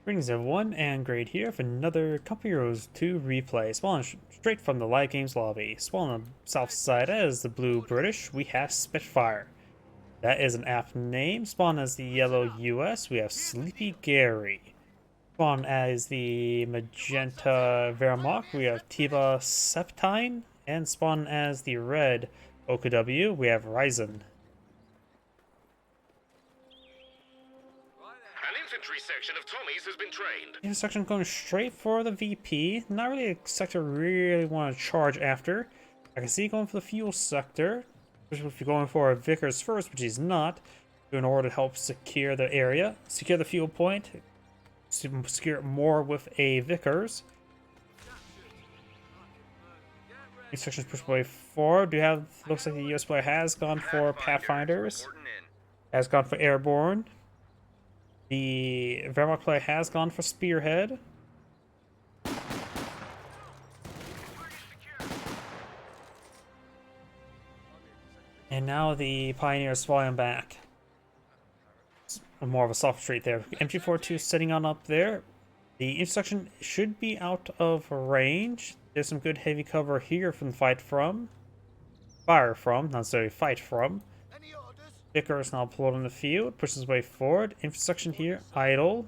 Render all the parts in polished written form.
Greetings everyone, and Grade here for another Company Heroes 2 replay. Spawning straight from the live games lobby. Spawning on the south side as the blue British, we have Spitfire. That is an apt name. Spawn as the yellow US, we have Sleepy Gary. Spawn as the magenta Wehrmacht, we have TibaSeptine. And spawn as the red OKW, we have Ryzon. Infantry section of Tommies has been trained. This section going straight for the VP. Not really a sector really want to charge after. I can see going for the fuel sector. Especially if you're going for a Vickers first, which he's not. In order to help secure the area. Secure the fuel point. Secure it more with a Vickers. These sections push way forward. Do you have, looks like the US player has gone for Pathfinders. Has gone for Airborne. The Wehrmacht player has gone for Spearhead. And now the Pioneers falling back. It's more of a soft street there. MG42 sitting on up there. The intersection should be out of range. There's some good heavy cover here from fire from, not necessarily fight from. Vicker is now pulled on the field, pushes his way forward. Intersection here, idle.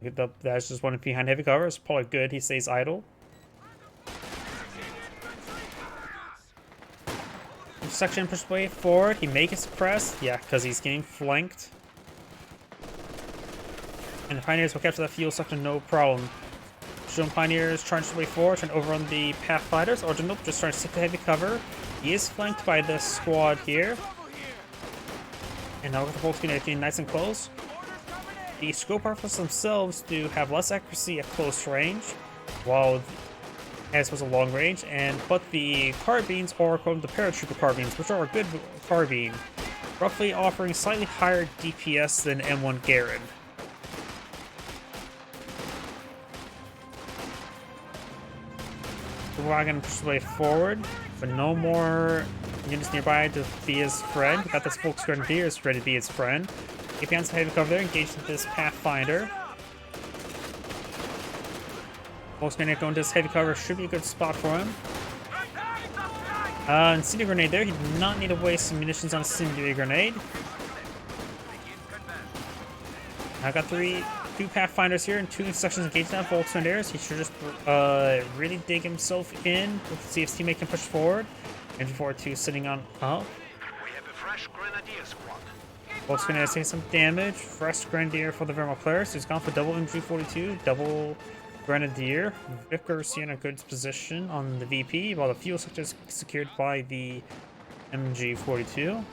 That's just one behind heavy cover. It's probably good he stays idle. Intersection pushes way forward. He may get suppressed. Yeah, because he's getting flanked. And the Pioneers will capture that fuel section, no problem. Shown Pioneers trying to way forward, trying to overrun the Pathfinders. Or nope, just trying to stick to heavy cover. He is flanked by this squad here. And now with the bolts getting nice and close. The scope rifles themselves do have less accuracy at close range, while as was a long range, but the carbines are called the paratrooper carbines, which are a good carbine, roughly offering slightly higher DPS than M1 Garand. The wagon pushes way forward, but no more units nearby to be his friend. Got this Volks Grenadier is ready to be his friend. If he has heavy cover there, engaged with this Pathfinder. Volks Grenadier going to this heavy cover should be a good spot for him. Incendiary Grenade there. He did not need to waste some munitions on a Incendiary Grenade. I got two Pathfinders here and two instructions engaged on Volks Grenadiers. He should just really dig himself in. Let's see if his teammate can push forward. MG42 sitting on up. We have a fresh Grenadier squad. Volks Grenadier taking some damage. Fresh Grenadier for the Wehrmacht player. So he's gone for double MG42, double Grenadier. Vickers in a good position on the VP, while the fuel sector is secured by the MG42.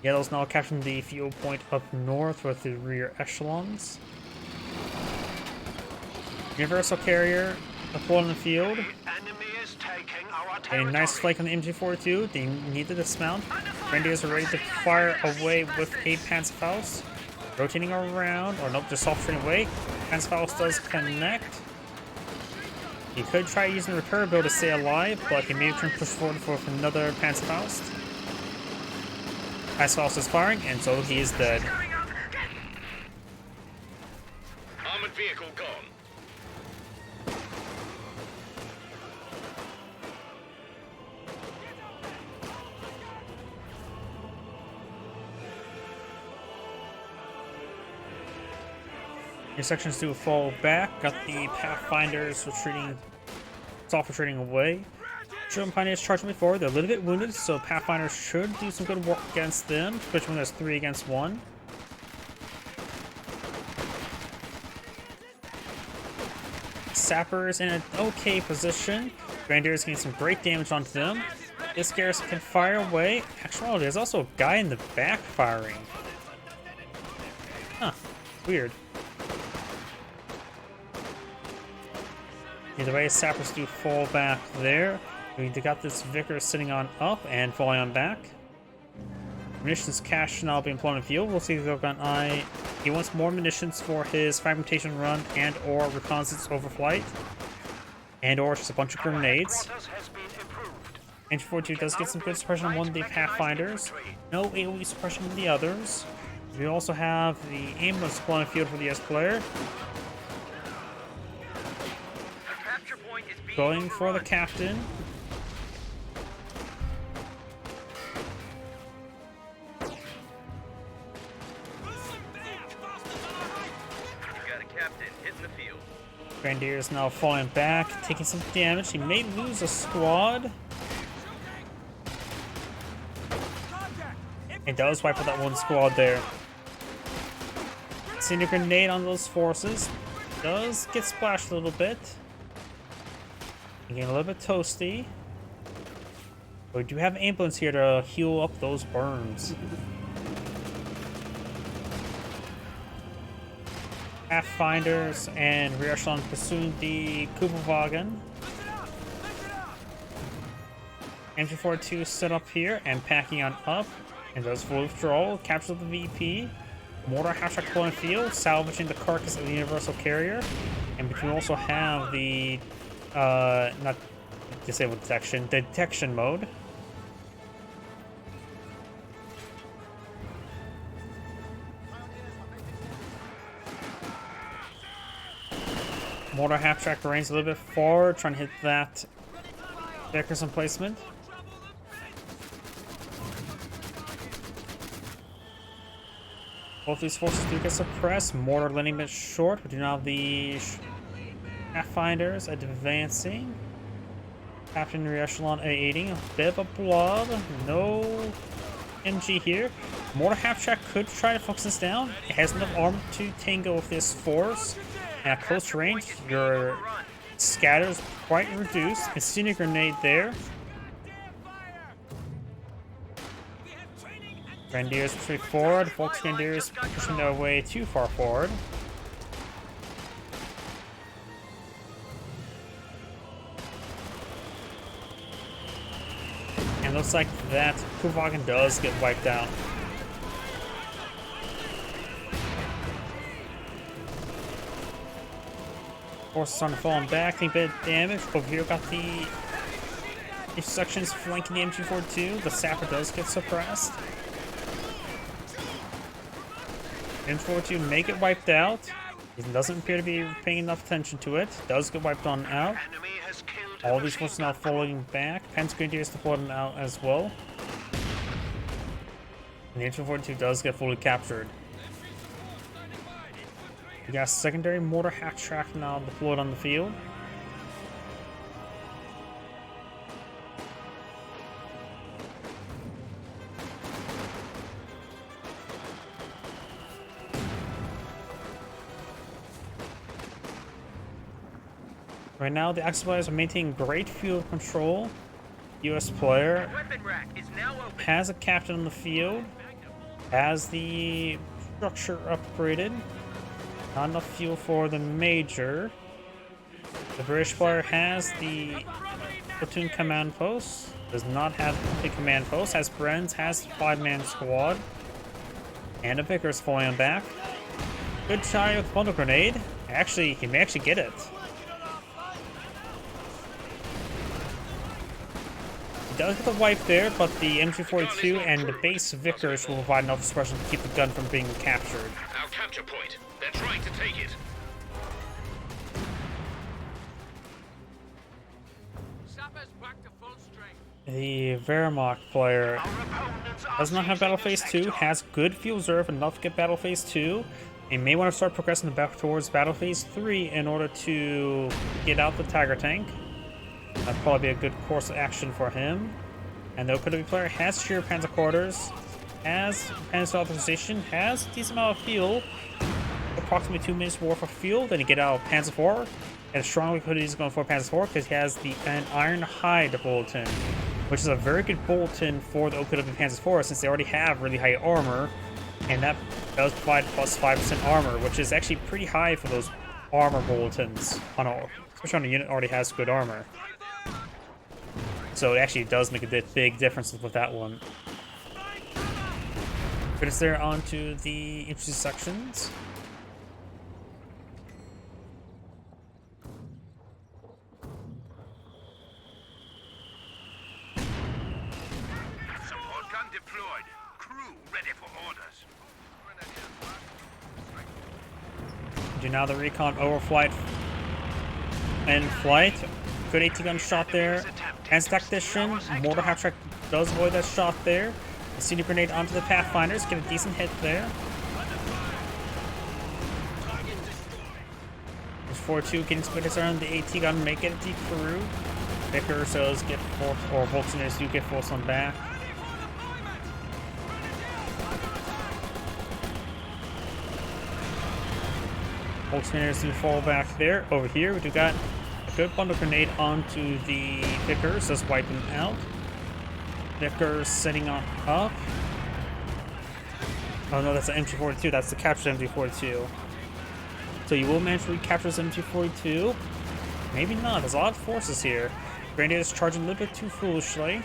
Yellow's now capturing the fuel point up north with the rear echelons. Universal Carrier deployed in the field. A nice flank on the MG42. They need to dismount. Grenadiers are ready to fire away with a Panzerfaust. Rotating around, or nope, just soft turning away. Panzerfaust does connect. He could try using the repair build to stay alive, but he may turn push forward for another Panzerfaust. Panzerfaust is firing, and so he is dead. Armored vehicle gone. Your sections do fall back. Got the Pathfinders retreating, soft retreating away. German Pioneers charging forward. They're a little bit wounded, so Pathfinders should do some good work against them, especially when there's 3 against 1. Sappers in an okay position. Grenadiers getting some great damage onto them. This garrison can fire away. Actually, there's also a guy in the back firing. Huh. Weird. Either way, Sappers do fall back there. We got this Vickers sitting on up and falling on back. Munitions cache now being employed in field. We'll see if they've got an eye. He wants more munitions for his fragmentation run and or reconnaissance overflight. And or just a bunch of grenades. Engine 42 does get some good suppression on one of the Pathfinders. No AoE suppression on the others. We also have the ambulance supply field for the S player. Going for the captain. Grenadier is now falling back, taking some damage. He may lose a squad. It does wipe out that one squad there. Sending a grenade on those forces. Does get splashed a little bit. Getting a little bit toasty. But we do have ambulance here to heal up those burns. Pathfinders and rear echelon pursuing the Kubelwagen. MG42 set up here and packing on up. And does full withdrawal, captures the VP. Mortar half-track pulling field, salvaging the carcass of the universal carrier. And we also have the not disabled detection, detection mode. Mortar half-track range a little bit forward, trying to hit that Vickers emplacement. Both these forces do get suppressed. Mortar landing a bit short. We do now have the Pathfinders advancing. Captain rear echelon aiding. A bit of a blob. No MG here. Mortar half-track could try to focus this down. It has enough armor to tango with this force. And at close range, your scatter is quite reduced. Incendiary grenade there. Grenadiers retreat forward. Volks Grenadiers pushing their way too far forward. And looks like that Kubelwagen does get wiped out. Forces on the falling back, taking a bit of damage. Over here, got the sections flanking the MG42. The Sapper does get suppressed. MG42 may get wiped out. He doesn't appear to be paying enough attention to it. Does get wiped on out. All these forces now falling back. Pence Grenadiers deployed out as well. And the MG42 does get fully captured. We got a secondary mortar half-track now deployed on the field. Right now, the Axis players are maintaining great field control. US player has a captain on the field, has the structure upgraded. Not enough fuel for the major. The British player has the platoon command post. Does not have the command post. Has Brenz, has 5-man squad. And a Vickers falling back. Good try with bundle grenade. Actually, he may actually get it. He does get the wipe there, but the MG42 and the base Vickers will provide enough suppression to keep the gun from being captured. Our capture point. They're trying to take it. The Wehrmacht player does not have Battle Phase 2, has good fuel reserve, enough to get Battle Phase 2, and may want to start progressing back towards Battle Phase 3 in order to get out the Tiger tank. That'd probably be a good course of action for him. And the Okuda player has sheer panzer quarters, has panzer authorization, has a decent amount of fuel, approximately 2 minutes worth of fuel, then you get out of Panzer IV, and strong likelihood he's going for Panzer IV because he has an Iron Hide bulletin, which is a very good bulletin for the Okuda Panzer IV since they already have really high armor, and that does provide plus 5% armor, which is actually pretty high for those armor bulletins, especially on a unit that already has good armor. So it actually does make a big difference with that one. But it's there onto the infantry sections. Support gun deployed. Crew ready for orders. Do now the recon overflight and flight. Good AT gun shot there. As tactician, mortar half track does avoid that shot there. A senior grenade onto the Pathfinders, get a decent hit there. 4-2 getting splitters around the AT gun, make it a deep through. Vickers does get forced, or Volkswagens do get forced on back. Volkswagens do fall back there. Over here, we do got a good bundle grenade onto the Vickers, just wipe them out. Vickers setting on up. Oh no, that's an MG42, that's the captured MG42. So you will manage to recapture this MG42. Maybe not, there's a lot of forces here. Grenadier is charging a little bit too foolishly.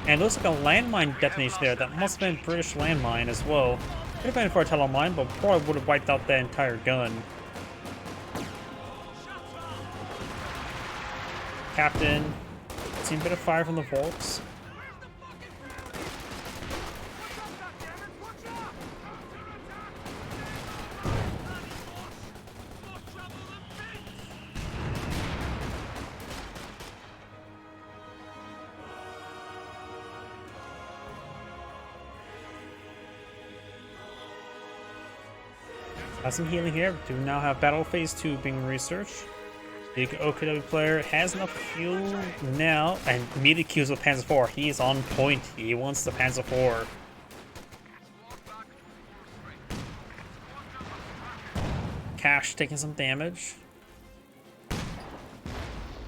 And it looks like a landmine detonation there. That must have been a British landmine as well. Could have been for a tunnel mine, but probably would have wiped out that entire gun. Captain, seen a bit of fire from the Volks. Got some healing here. Do now have Battle Phase 2 being researched. The OKW player has enough fuel now, and immediately queues with Panzer IV. He's on point. He wants the Panzer IV. Cash taking some damage.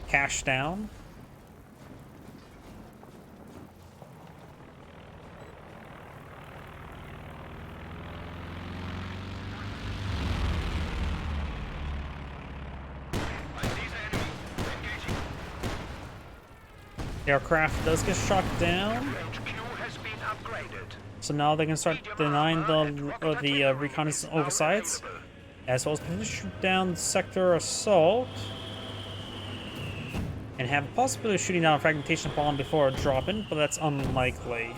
Cash down. The aircraft does get shot down, so now they can start denying the reconnaissance oversights, as well as potentially shoot down sector assault, and have a possibility of shooting down a fragmentation bomb before dropping, but that's unlikely.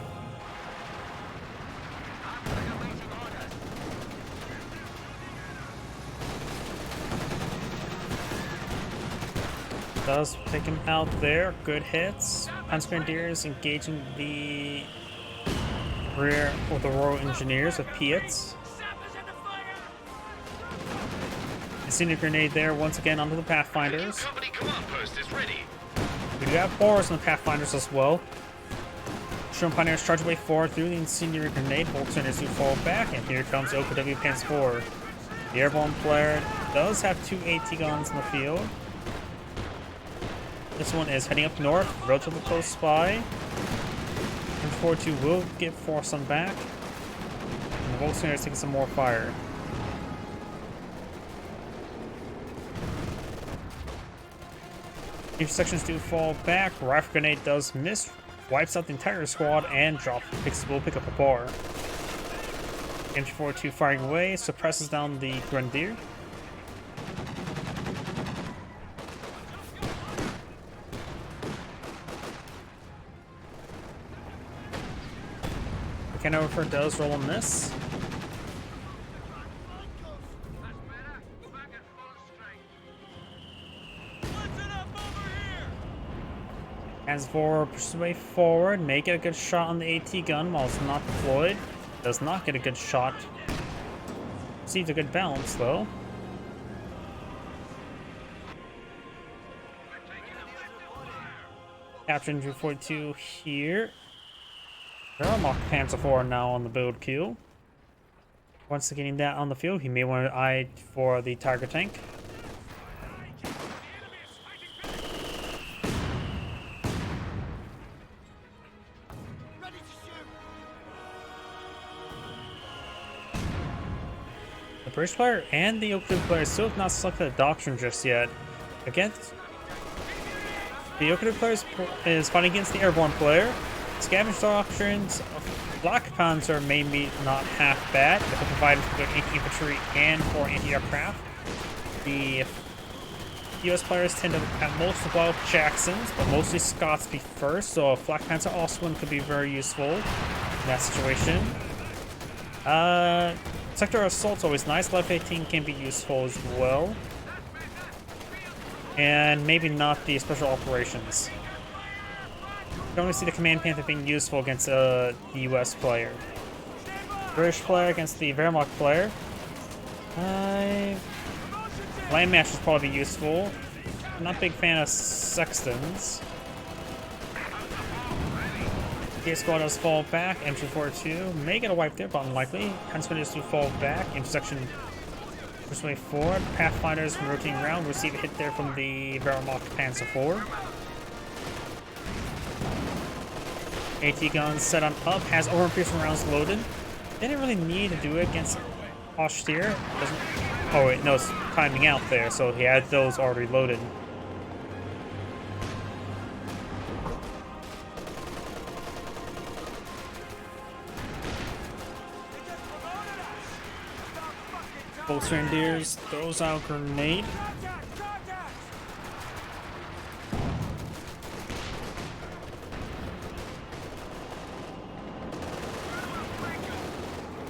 Does take him out there. Good hits. Panzer Grenadiers engaging the rear of the Royal Engineers with Piets. A senior grenade there once again onto the Pathfinders. We do have Boars on the Pathfinders as well. Sherman Pioneers charge away forward through the incendiary grenade. Volkswagens do fall back, and here comes OKW Panzer IV. The airborne player does have 2 AT guns in the field. This one is heading up north, relatively close by. And 4-2 will get forced on back. And the Volkswagen is taking some more fire. Each sections do fall back. Rifle grenade does miss, wipes out the entire squad, and will pick up a bar. MG42 firing away, suppresses down the Grenadier. Hanover does roll on this. As for pushes way forward, may get a good shot on the AT gun while it's not deployed. Does not get a good shot. Sees a good balance though. Capture MG42 here. There are mock Panzer IV now on the build queue. Once getting that on the field, he may want to eye for the Tiger tank. The British player and the Oakland player still have not selected a doctrine just yet. Against the Oakland player is fighting against the airborne player. Scavenge doctrines, Black Panzer may be not half bad if it provided for good anti-infantry and for anti-aircraft. The US players tend to have most of all Jacksons, but mostly Scots be first, so a Black Panzer also one could be very useful in that situation. Sector Assault's always nice. Level 18 can be useful as well. And maybe not the Special Operations. I don't really see the Command Panther being useful against the US player. British player against the Wehrmacht player. Landmash is probably useful. I'm not a big fan of Sextons. The squad does fall back. MG42 may get a wipe there, but unlikely. Panzergrenadiers do fall back. Intersection push way forward. Pathfinders rotating around. Receive a hit there from the Wehrmacht Panzer IV. AT guns set on up. Has overpiercing rounds loaded. They didn't really need to do it against Austere. Oh wait, no, it's timing out there, so he had those already loaded. Grenadiers throws out grenade.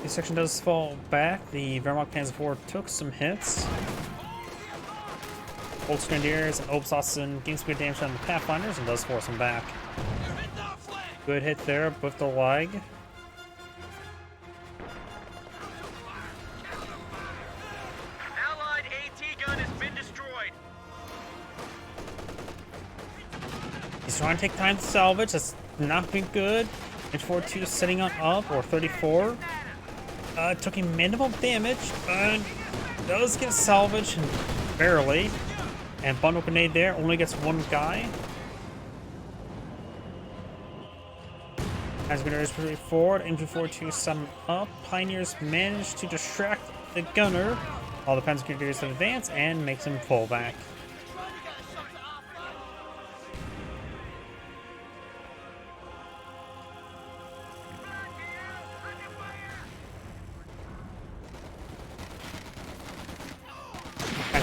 This section does fall back. The Wehrmacht Panzer IV took some hits. Grenadiers and Obsausen gains good damage on the Pathfinders and does force them back. Good hit there with the leg. Allied AT gun has been destroyed. He's trying to take time to salvage. That's not been good. And 42 setting on up, or 34. Took him minimal damage, but does get salvage, barely. And bundle grenade there, only gets one guy. As Grenadiers push forward, MG42 sum up. Pioneers manage to distract the gunner, while the Panzer Grenadiers advance and makes him pull back.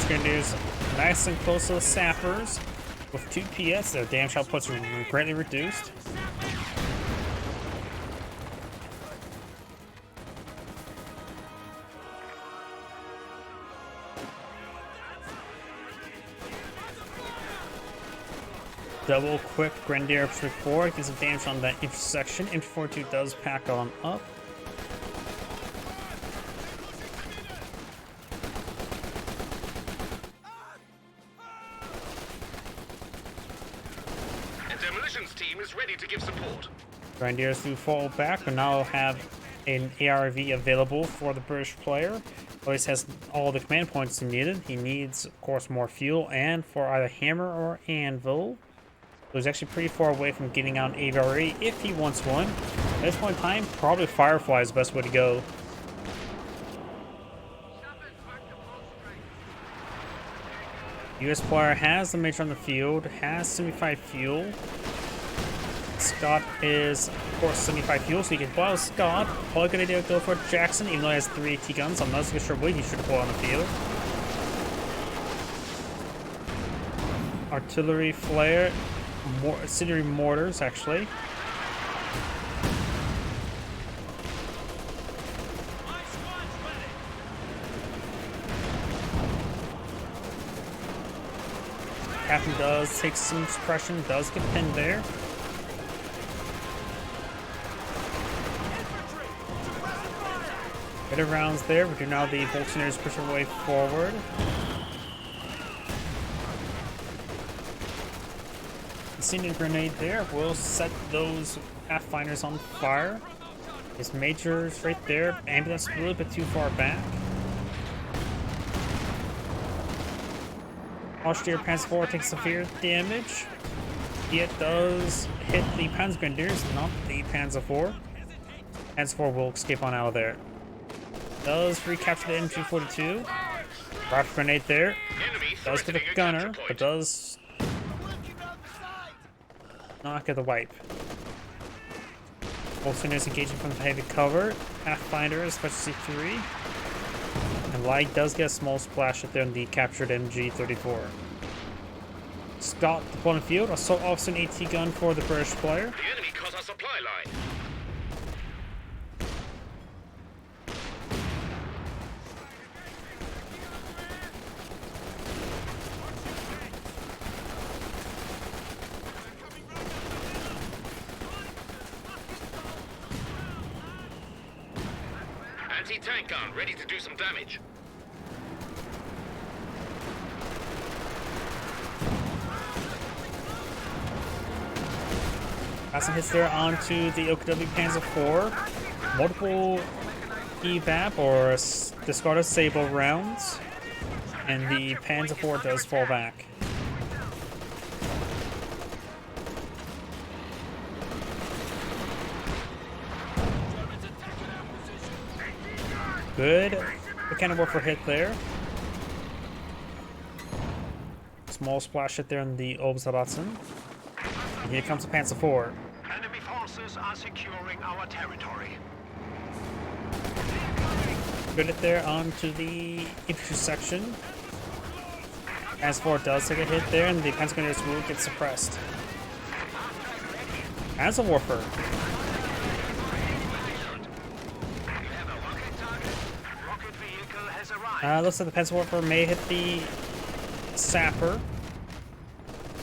Grenadiers nice and close to the sappers. With 2 PS, their damage outputs are greatly reduced. Double quick Grenadier push forward, gets some damage on that intersection. MG42 does pack on up. Team is ready to give support. Grenadiers do fall back, but now have an ARV available for the British player. Always has all the command points needed. He needs, of course, more fuel and for either hammer or anvil. So he's actually pretty far away from getting out an ARV if he wants one. At this point in time, probably Firefly is the best way to go. US player has the major on the field, has 75 fuel. Scott is, of course, 75 fuel, so you can pull out Scott. Probably a good idea to go for Jackson, even though he has 3 AT guns. I'm not so sure what he should pull on the field. Artillery flare, artillery mortars, actually. Captain does take some suppression, does get pinned there. Bit of rounds there, but now the Volkswagens push their way forward. The senior grenade there will set those Pathfinders on fire. His major's right there. Ambulance a little bit too far back. Austere Panzer IV takes severe damage. It does hit the Panzer Grenadiers, not the Panzer IV. Panzer IV will escape on out of there. Does recapture the MG42. Rifle grenade there. Does get a gunner, but does not get the wipe. Volkswagen engaging from the heavy cover. Pathfinder, special C3. And Light does get a small splash up there on the captured MG34. Scott, the point of field. Assault officer and AT gun for the British player. The enemy cut our supply line. anti-tank gun ready to do some damage. Got some hits there onto the OKW Panzer IV. Multiple evap or discarded sable rounds, and the Panzer IV does fall back. Good mechanical warfare hit there. Small splash hit there in the Obsaratzen. And here comes the Panzer IV. Enemy forces are securing our territory. Good hit there onto the infantry section. Panzer IV does take a hit there, and the Panzer will get suppressed. Panzer warfare. Looks like the Panzer warfare may hit the sapper.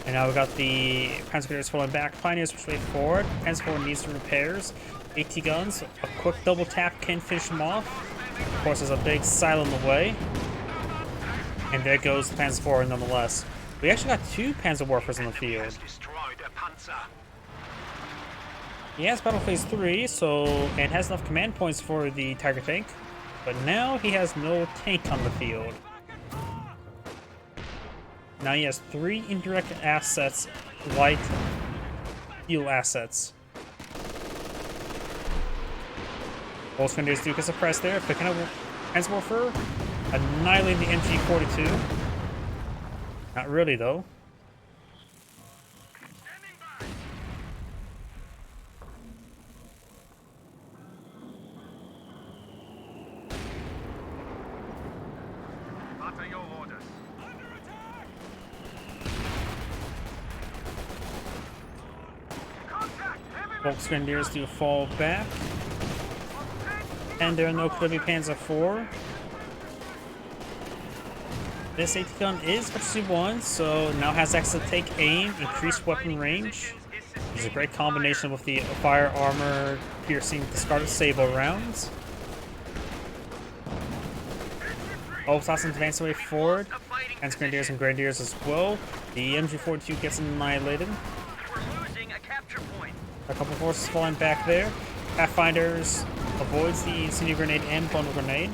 And now we got the Panzer falling back. Pioneers push way forward. Panzer IV needs some repairs. AT guns. A quick double tap can finish them off. Of course, there's a big silo in the way. And there goes the Panzer IV nonetheless. We actually got 2 Panzer warfares on the field. He has Battle Phase 3, and has enough command points for the Tiger tank. But now he has no tank on the field. Now he has 3 indirect assets, light fuel assets. Both Grenadiers do get suppressed there. Picking up Panzer warfare, annihilating the MG42. Not really though. Both Grenadiers do fall back. And there are no OKW Panzer IV. This AT gun is FC1, so now has access to take aim, increased weapon range. It's a great combination with the fire armor piercing discarded sable rounds. Obsassin advance away forward, and Grenadiers and Grenadiers as well. The MG42 gets annihilated. A couple forces falling back there. Pathfinders avoids the incendiary grenade and bundle grenade.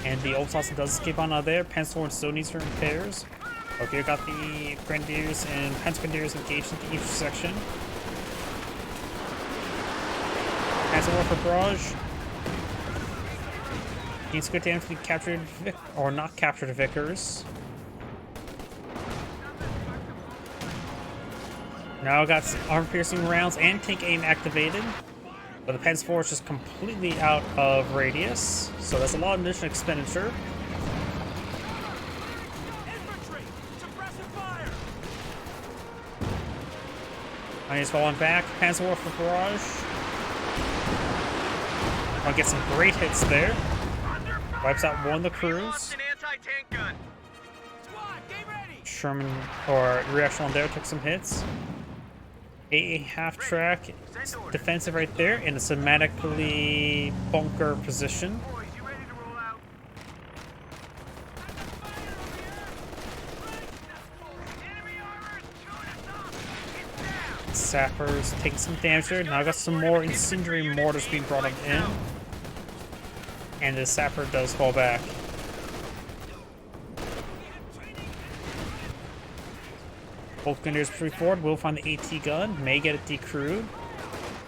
And the Obsassin does escape on out there. Panzer IV still needs some repairs. Okay, we got the Grenadiers and Panzer Grenadiers engaged in the intersection. Panzer IV for barrage. Gains good damage to the captured or not captured Vickers. Now I got armor-piercing rounds and tank aim activated, but the Panzer IV is just completely out of radius, so that's a lot of munition expenditure. He's falling back. Panzer IV for barrage. I'll get some great hits there. Wipes out one of the crews. Sherman or rear echelon there took some hits. A half track defensive right there in a systematically bunker position. Sappers taking some damage there. Now I got some more incendiary mortars being brought in. And the sapper does fall back. Both Grenadiers push forward, will find the AT gun, may get it decrewed.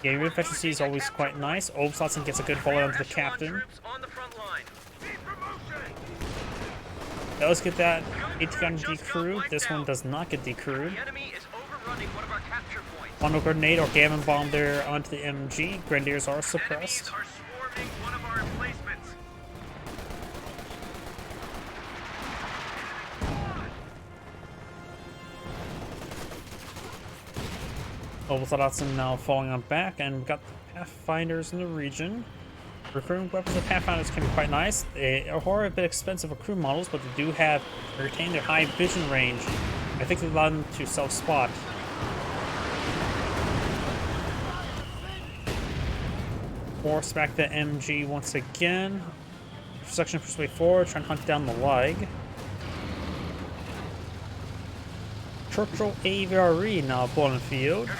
Game efficiency is always quite nice. Obsassin gets a good volley onto the captain. Does get that AT gun decrewed. This one does not get decrewed. Bundle grenade or gammon bomb there onto the MG. Grenadiers are suppressed. Obsassin now falling on back, and we've got the Pathfinders in the region. Recruiting weapons of Pathfinders can be quite nice. They are a bit expensive for crew models, but they do retain their high vision range. I think they allow them to self-spot. Force back the MG once again. Section push way forward, trying to hunt down the lag. Churchill AVRE now upon the field.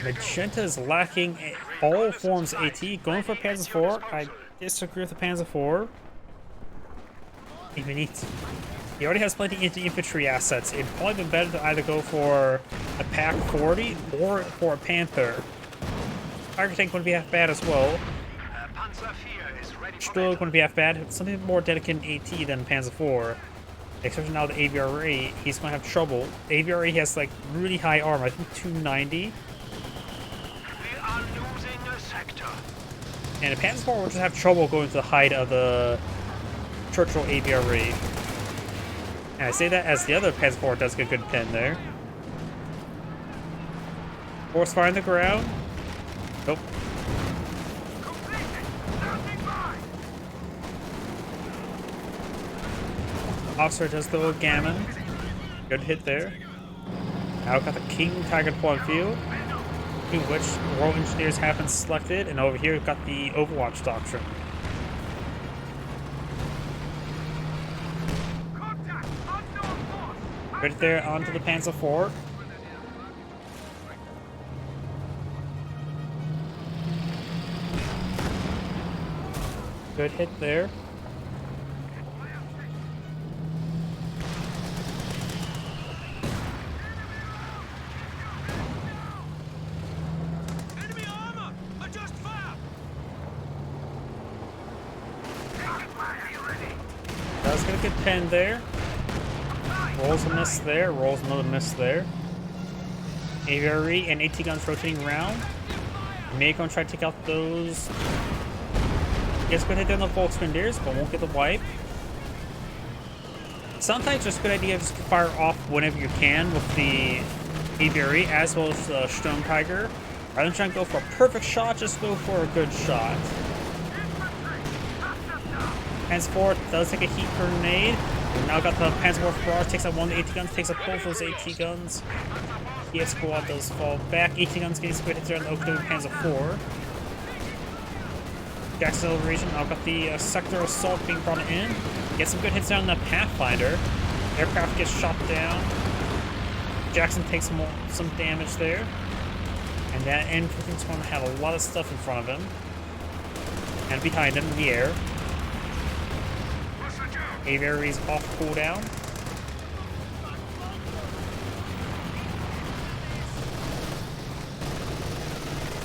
Magenta is lacking all forms of AT. Going for Panzer IV. I disagree with the Panzer IV. He already has plenty of anti-infantry assets. It'd probably be better to either go for a PaK 40 or for a Panther. Tiger tank wouldn't be half bad as well. Still going to be half bad. Something more dedicated AT than Panzer IV. Especially now the AVRE, he's going to have trouble. The AVRE has like really high armor, I think 290. We are losing a sector. And the Panzer IV will just have trouble going to the height of the Churchill AVRE. And I say that as the other Panzer IV does get a good pin there. Force fire on the ground. Nope. Officer does the little gammon. Good hit there. Now got the King Tiger deployed field, to which Royal Engineers have been selected, and over here we've got the Overwatch Doctrine. Right there onto the Panzer IV. Good hit there. Does get a good pen there. Rolls a miss there. Rolls another miss there. AVRE and AT guns rotating around. May gonna try to take out those. Gets good hit there on the Volkswindiers, but won't get the wipe. Sometimes it's a good idea to just fire off whenever you can with the AVRE as well as the Sturm Tiger. Rather than trying to go for a perfect shot, just go for a good shot. Panzer IV does take a heat grenade. We've now got the Panzer IV barrage, takes out one of the AT guns, takes out both those AT guns. TF squad does fall back. AT guns getting split hits there on the Oakland Panzer IV. Jacksonville region, now got the sector assault being brought in. Get some good hits down on the Pathfinder. Aircraft gets shot down. Jackson takes some damage there. And that infantry's going to have a lot of stuff in front of him. And behind him in the air. AVRE's off cooldown.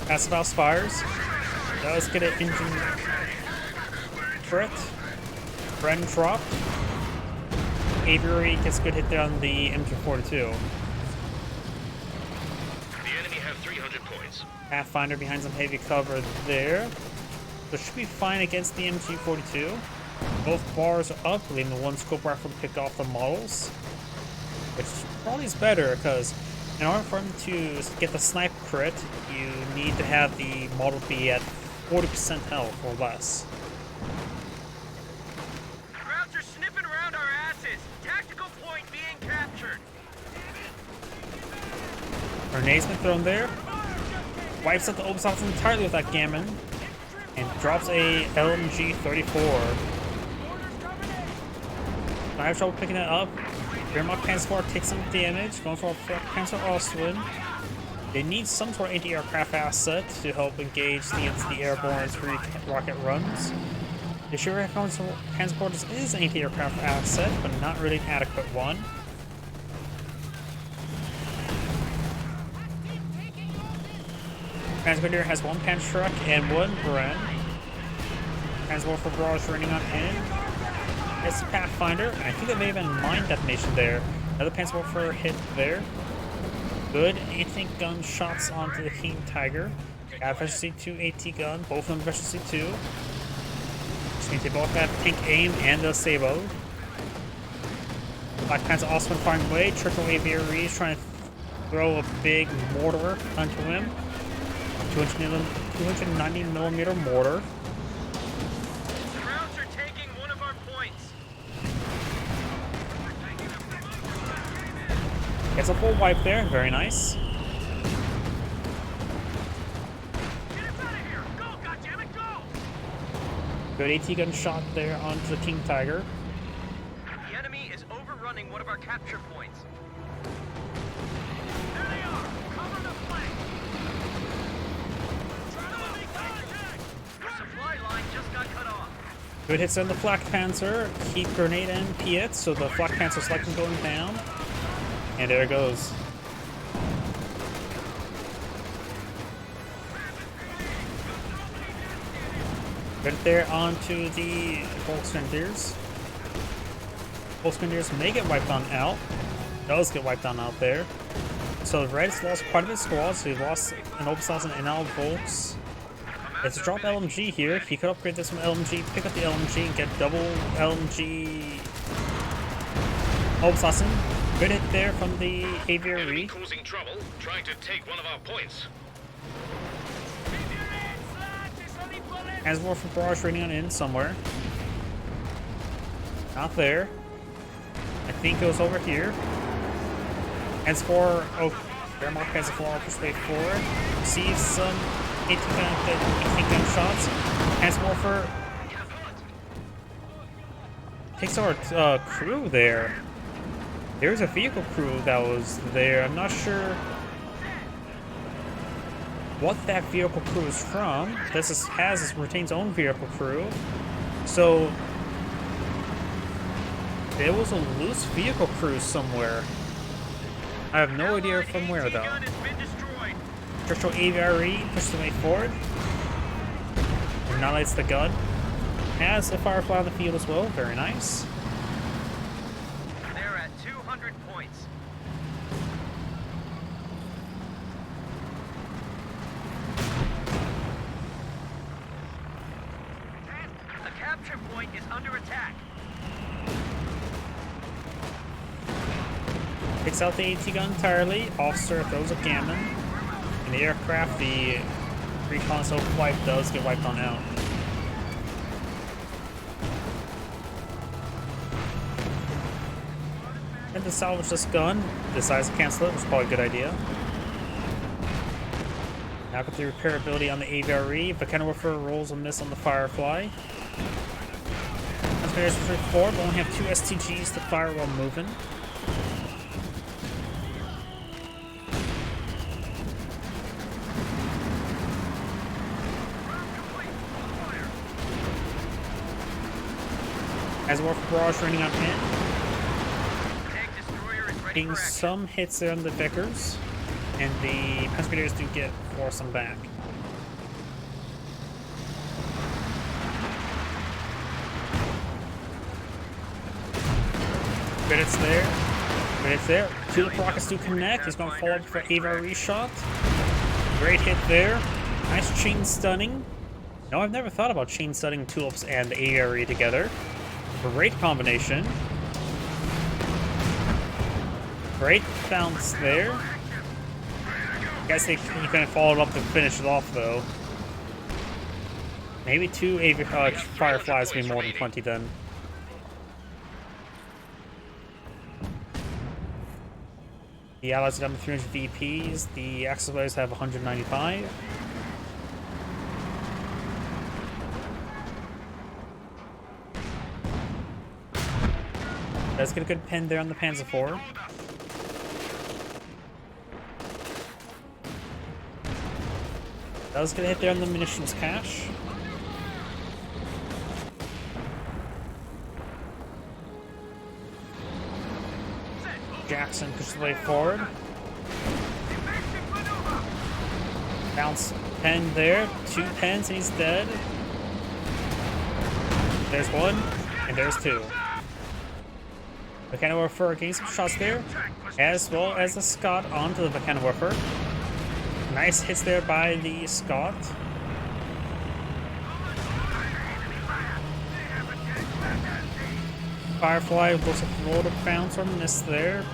Passive house fires. Does get an engine crit. Bren dropped. AVRE gets a good hit there on the MG42. The enemy have 300 points. Pathfinder behind some heavy cover there. So should be fine against the MG42. Both bars are up, leaving the one scope rifle to pick off the models. Which probably is better, because in order for him to get the snipe crit, you need to have the model be at 40% health or less. Krauts are sniffing around our asses. Tactical point being captured. Grenade's been thrown there. Wipes out the Oberstdorf entirely with that gammon. And drops a LMG 34. I have trouble picking that up. Wehrmacht Panzer IV takes some damage. Going for a Panzer Ostwind. They need some sort of anti-aircraft asset to help engage the airborne three rocket runs. The sure Panzer IV is an anti-aircraft asset, but not really an adequate one. Panzer has one Panzer truck and one Bren. Panzer IV barrage running on in. It's Pathfinder, and I think that may have been mine detonation there. Another Panzer IV hit there. Good anti-tank gun shots onto the King Tiger. Efficiency 2 AT gun, both of them efficiency 2. Which means they both have tank aim and the Sabo. Black Panzer also been firing away. Churchill AVRE is trying to throw a big mortar onto him. 290mm mortar. Krauts are taking one of our points. Gets a full wipe there, very nice. Get us out of here! Go, goddammit, go! Good AT gun shot there onto the King Tiger. The enemy is overrunning one of our capture points. There they are! Cover the flank! Our supply line just got cut off. Good hits on the Flak Panzer. Keep grenade and Piet, so the Flak Panzer's likely going down. And there it goes. Right there onto the Volksgrenadiers. Volksgrenadiers may get wiped on out. Does get wiped on out there. So the Reds lost quite a bit of squad, so he lost an Obersassen and now Volks. It's a drop LMG here. He could upgrade this one LMG, pick up the LMG, and get double LMG Obersassen. Good hit there from the Enemy Aviary. causing trouble, trying to take one of our points. Has more for barrage raining on in somewhere. Not there. I think it was over here. As for Bearmark has a flaw push way forward. Sees some 18 gun shots. Has more for takes our crew there. There's a vehicle crew that was there. I'm not sure what that vehicle crew is from. Retains own vehicle crew. So there was a loose vehicle crew somewhere. I have no idea from where though. Structural Aviary pushes the way forward. Annihilates the gun. Has a Firefly on the field as well. Very nice. They're at 200 points. The capture point is under attack. Takes out the AT gun entirely. Officer throws a Gammon. In the aircraft, the recon self-wipe does get wiped on out. And to salvage this gun, decides to cancel it, was probably a good idea. Now got the repairability on the Aviary. Volcanowurfer rolls a miss on the Firefly. That's very straightforward. We only have 2 STGs to fire while moving. As more barrage raining on in. Getting some hits there on the Vickers, and the Pescadores do get force them back. Credits there. Credits there. Tulip rockets do connect. He's going to fall up for Aviary shot. Great hit there. Nice chain stunning. No, I've never thought about chain stunning Tulips and the Aviary together. Great combination. Great bounce there. I guess he kind of followed up to finish it off, though. Maybe 2 Fireflies would be more than 20 then. The Allies have 300 VPs. The Axis players have 195. Let's get a good pin there on the Panzer IV. That was gonna hit there on the munitions cache. Jackson pushes the way forward. Bounce pen there. 2 pens and he's dead. There's 1, and there's 2. Volcanowurfer getting some shots there, as well as the Scott onto the Volcanowurfer. Nice hits there by the Scott. Firefly goes up the roll to bounce or miss there.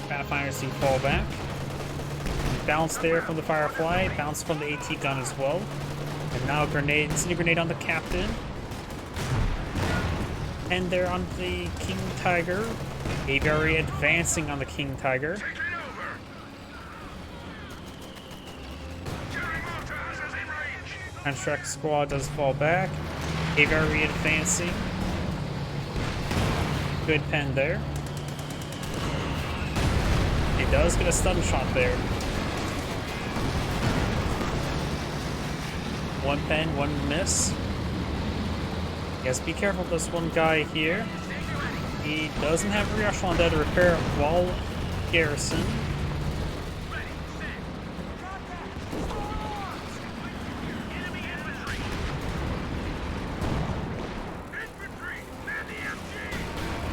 Pathfinders do fall back. Bounce there from the Firefly, bounce from the AT gun as well. And now grenade, incendiary grenade on the Captain. And they're on the King Tiger. Aviary advancing on the King Tiger. Contract squad does fall back. Aviary advancing. Good pen there. He does get a stun shot there. One pen, one miss. Yes, be careful of this one guy here. He doesn't have a re-echelon there to repair wall garrison.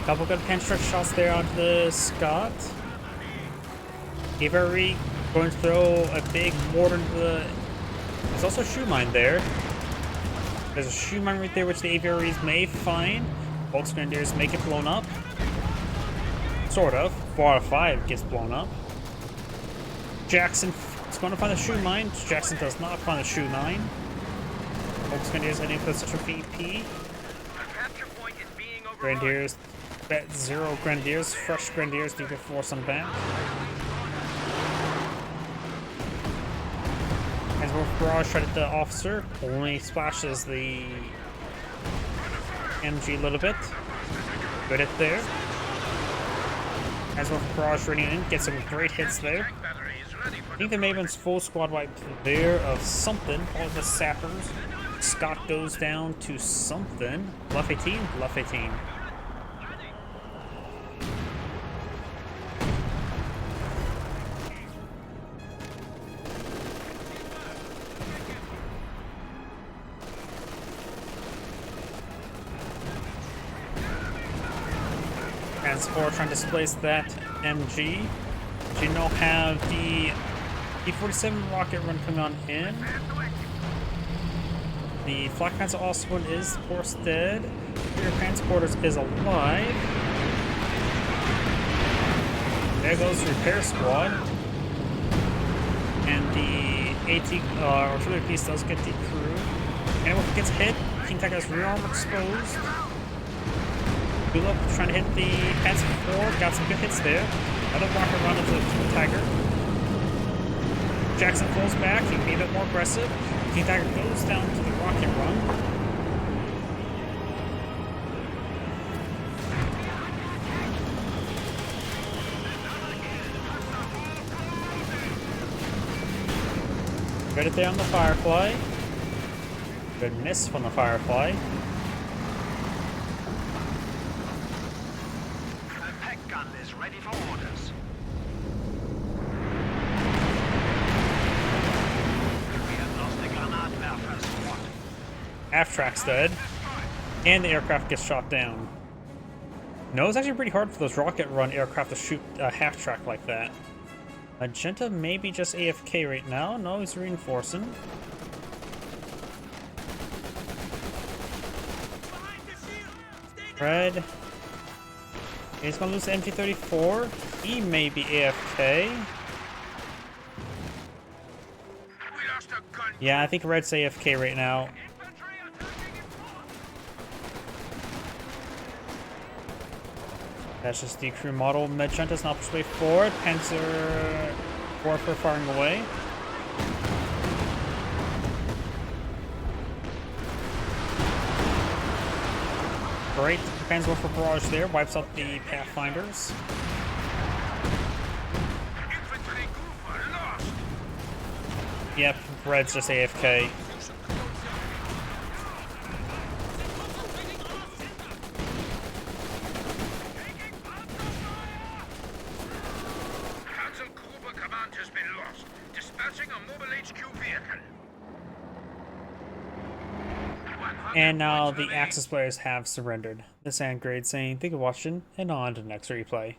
Couple good construct shots there onto the Scott. Aviary going to throw a big mortar into the... There's also a shoe mine there. There's a shoe mine right there which the aviaries may find. Volks Grenadiers may get blown up. Sort of. 4 out of 5 gets blown up. Jackson is going to find a shoe mine. Jackson does not find a shoe mine. Volks Grenadiers heading for such a VP. Grenadiers. Bet 0 Grenadiers. Fresh Grenadiers need to force them back. As more barrage shot at the officer, only splashes the MG a little bit. Good hit there. As more barrage running in, gets some great hits there. I think the Maven's full squad wipe there of something. All the sappers. Scott goes down to something. Bluff 18? Bluff 18. Transport trying to displace that MG. Do you now have the E-47 rocket run coming on in? The flak cancel also one is, of course, dead. Your transporters is alive. There goes the repair squad. And the AT artillery piece does get the crew. And if it gets hit, King Tiger's rear armor exposed. Bulop trying to hit the Panzer IV, got some good hits there. Another rocket run into the Tiger. Jackson pulls back, he can be a bit more aggressive. King Tiger goes down to the rocket run. Good hit there on the Firefly. Good miss from the Firefly. Ready for orders. We have lost the Granatwerfer squad. Half track's dead, and the aircraft gets shot down. No, it's actually pretty hard for those rocket run aircraft to shoot a half track like that. Magenta may be just AFK right now. No, he's reinforcing. Red. He's gonna lose the MG34. He may be AFK. Yeah, I think Red's AFK right now. That's just the crew model. Magenta's not pushed way forward. Panzer Warfare firing away. Great. Panzer Warfare barrage there. Wipes out the Pathfinders. Yep, Red's just AFK. And now the Axis players have surrendered. This is Grade saying thank you for watching, and on to the next replay.